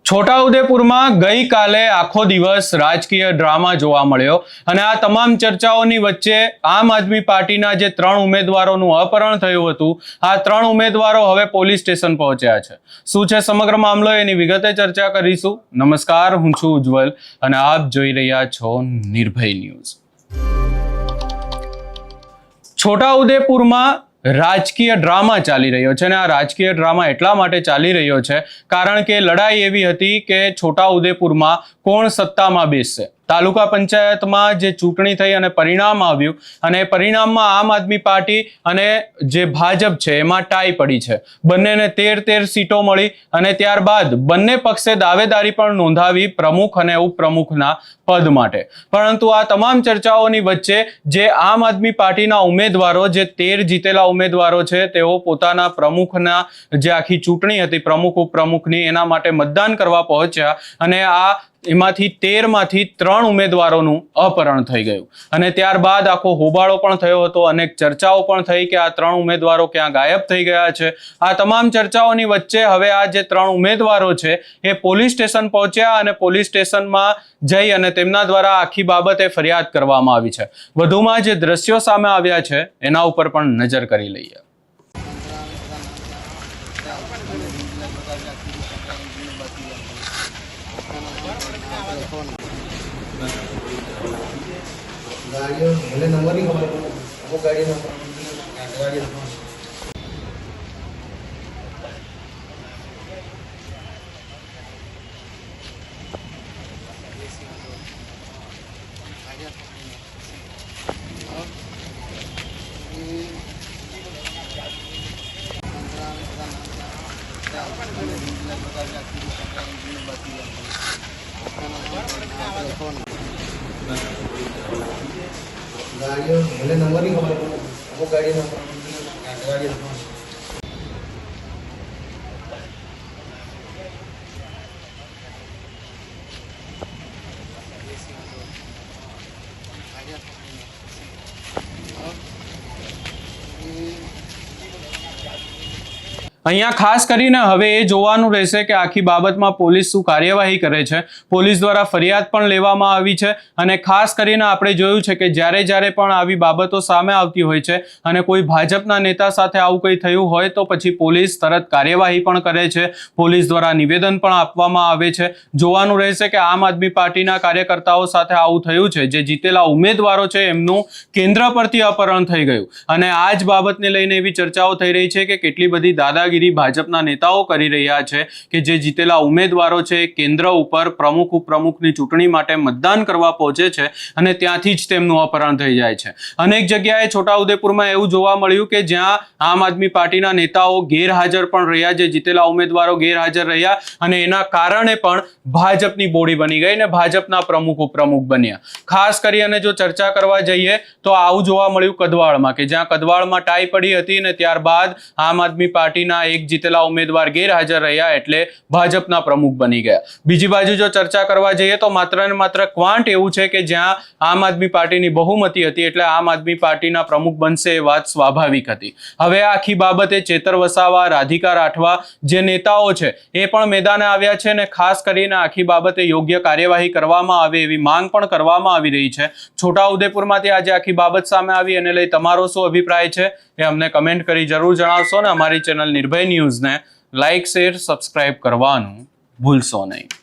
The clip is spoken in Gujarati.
છોટાઉદેપુરમાં ગઈકાલે આખો દિવસ રાજકીય ડ્રામા જોવા મળ્યો અને આ તમામ ચર્ચાઓની વચ્ચે આમ આદમી પાર્ટીના જે 3 ઉમેદવારોનું અપહરણ થયું હતું, આ 3 ઉમેદવારો હવે પોલીસ સ્ટેશન પહોંચ્યા છે। શું છે સમગ્ર મામલો, એની વિગતે ચર્ચા કરીશું। નમસ્કાર, હું છું ઉજ્જવલ અને આપ જોઈ રહ્યા છો નિર્ભય ન્યૂઝ। છોટાઉદેપુરમાં રાજકીય ડ્રામા ચાલી રહ્યો છે અને આ રાજકીય ડ્રામા એટલા માટે ચાલી રહ્યો છે કારણ કે લડાઈ એવી હતી કે છોટાઉદેપુરમાં કોણ સત્તામાં બેસશે। તાલુકા પંચાયતમાં જે ચૂંટણી થઈ અને પરિણામ આવ્યું અને પરિણામમાં આમ આદમી પાર્ટી અને જે ભાજપ છે એમાં ટાઈ પડી છે। બંનેને 13 સીટો મળી અને ત્યારબાદ બંને પક્ષે દાવેદારી પણ નોંધાવી પ્રમુખ અને ઉપપ્રમુખના પદ માટે। પરંતુ આ તમામ ચર્ચાઓની વચ્ચે જે આમ આદમી પાર્ટીના ઉમેદવારો, જે 13 જીતેલા ઉમેદવારો છે, તેઓ પોતાના પ્રમુખના જે આખી ચૂંટણી હતી પ્રમુખ ઉપપ્રમુખની, એના માટે મતદાન કરવા પહોંચ્યા અને એમાંથી 13માંથી 3 ઉમેદવારોનું અપહરણ થઈ ગયું અને ત્યારબાદ આખો હોબાળો પણ થયો હતો। અનેક ચર્ચાઓ પણ થઈ કે આ 3 ઉમેદવારો ક્યાં ગાયબ થઈ ગયા છે। આ તમામ ચર્ચાઓની વચ્ચે હવે આ જે 3 ઉમેદવારો છે એ પોલીસ સ્ટેશન પહોંચ્યા અને પોલીસ સ્ટેશનમાં જઈ અને તેમના દ્વારા આખી બાબતે ફરિયાદ કરવામાં આવી છે। વધુમાં જે દ્રશ્યો સામે આવ્યા છે એના ઉપર પણ નજર કરી લઈએ। गाड़ियों भले नंबर ही खबर वो गाड़ी नंबर गाड़ियों भले नंबर ही खबर वो गाड़ी नंबर અહીંયા ખાસ કરીને હવે એ જોવાનું રહેશે કે આખી બાબતમાં પોલીસ શું કાર્યવાહી કરે છે। પોલીસ દ્વારા ફરિયાદ પણ લેવામાં આવી છે અને ખાસ કરીને આપણે જોયું છે કે જ્યારે પણ આવી બાબતો સામે આવતી હોય છે અને કોઈ ભાજપના નેતા સાથે આવું કંઈ થયું હોય તો પછી પોલીસ તરત કાર્યવાહી પણ કરે છે। પોલીસ દ્વારા નિવેદન પણ આપવામાં આવે છે। જોવાનું રહેશે કે આમ આદમી પાર્ટીના કાર્યકર્તાઓ સાથે આવું થયું છે, જે જીતેલા ઉમેદવારો છે એમનું કેન્દ્ર પરથી અપહરણ થઈ ગયું અને આ જ બાબતને લઈને એવી ચર્ચાઓ થઈ રહી છે કે કેટલી બધી દાદાગીરી ભાજપના નેતાઓ કરી રહ્યા છે કે જે જીતેલા ઉમેદવારો છે કેન્દ્ર ઉપર પ્રમુખ ઉપપ્રમુખની ચૂંટણી માટે મતદાન કરવા પહોંચે છે અને ત્યાંથી જ તેમનું અપહરણ થઈ જાય છે। અનેક જગ્યાએ છોટાઉદેપુરમાં એવું જોવા મળ્યું કે જ્યાં આમ આદમી પાર્ટીના નેતાઓ ગેરહાજર પણ રહ્યા, જે જીતેલા ઉમેદવારો ગેરહાજર રહ્યા અને એના કારણે પણ ભાજપની બોડી બની ગઈ અને ભાજપના પ્રમુખ ઉપપ્રમુખ બન્યા। ખાસ કરીને જો ચર્ચા કરવા જઈએ તો આવું જોવા મળ્યું કદવાળમાં, કે જ્યાં કદવાળમાં ટાઈ પડી હતી અને ત્યારબાદ આમ આદમી પાર્ટીના એક જીતેલા ઉમેદવાર ગેરહાજર રહ્યા એટલે ભાજપના પ્રમુખ બની ગયા। બીજી બાજુ જો ચર્ચા કરવા જઈએ તો માત્ર ને માત્ર ક્વાંટ એવું છે કે જ્યાં આમ આદમી પાર્ટીની બહુમતી હતી એટલે આમ આદમી પાર્ટીના પ્રમુખ બનશે એ વાત સ્વાભાવિક હતી। હવે આખી બાબતે ચેતર વસાવા, રાધિકા રાઠવા જે નેતાઓ છે એ પણ મેદાને આવ્યા છે અને ખાસ કરીને આખી બાબતે યોગ્ય કાર્યવાહી કરવામાં આવે એવી માંગ પણ કરવામાં આવી રહી છે। છોટાઉદેપુરમાંથી આજે આખી બાબત સામે આવી, એને લઈ તમારો શું અભિપ્રાય છે એ અમને કમેન્ટ કરી જરૂર જણાવશો અને અમારી ચેનલ નિર્ભય ન્યૂઝને લાઇક, શેર, સબસ્ક્રાઇબ કરવાનું ભૂલશો નહીં।